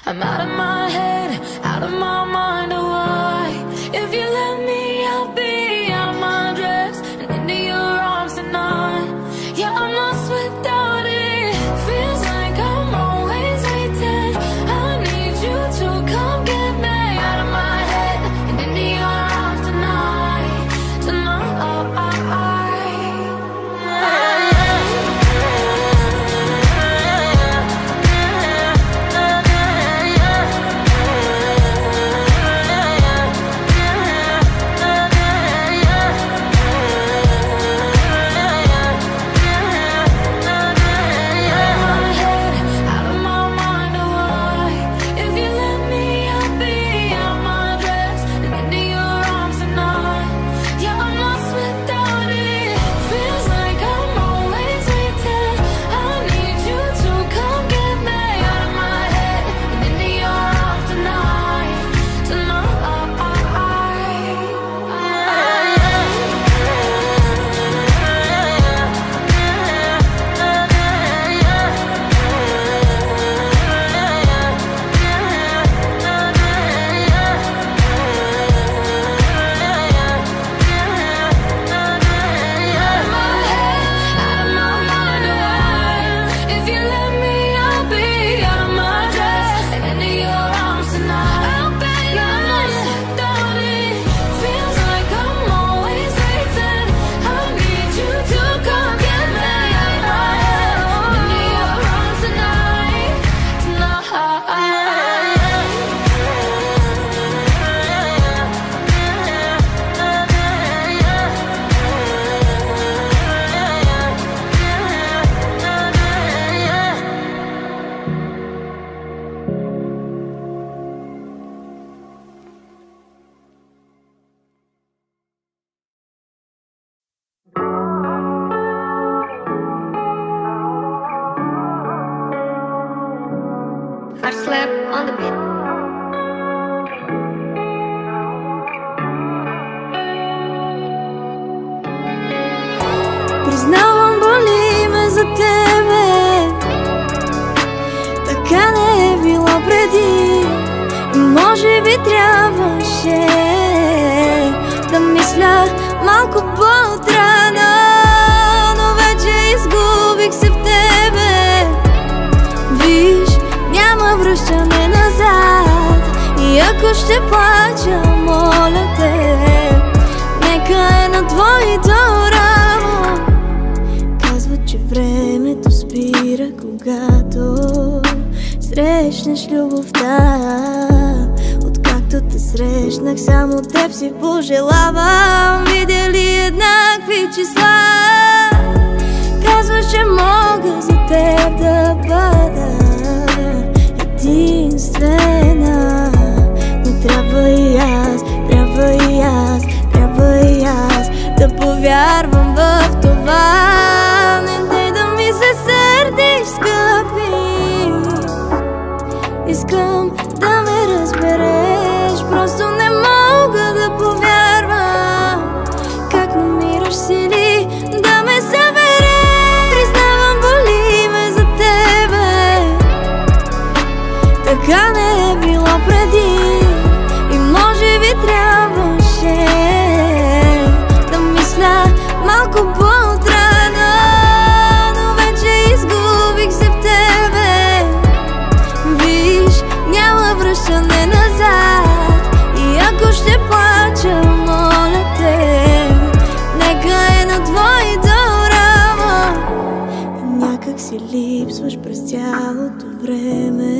I'm out of my head, out of my mind, oh why? If you let me, I'll be out of my dress and into your arms tonight. Yeah, I'm lost without it. Feels like I'm always waiting. I need you to come get me out of my head and into your arms tonight, tonight. Hard slap on the beat. Признавам, боли ме за тебе. Така не е било преди. Може би трябваше да мисля малко по-отрано, но вече изгубих се в тебе. Виж, няма връщане назад. И ако ще плача, моля те, нека е на твоето рамо. Казват, че времето спира, когато срещнеш любовта. Откакто те срещнах, само теб си пожелавам. Видя ли еднакви числа? Казваш, че мога за теб да бъда единствена, но трябва и аз, трябва и аз, трябва и аз да повярвам в това. Не дай да ми се сърдиш, скъпи. Искам да ме разбереш, просто не мога да повярвам как намираш сили да ме събереш. Признавам, боли ме за тебе. Така не е било преди. И може би трябваше да мисля малко по-отрано, но вече изгубих се в тебе. Виж, няма връщане назад. И ако ще плача, моля те, нека е на твоето рамо. И някак си липсваш през цялото време.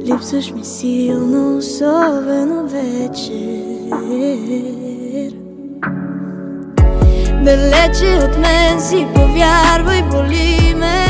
Липсваш ми силно, особено вечер. Далече от мен си, повярвай, боли ме.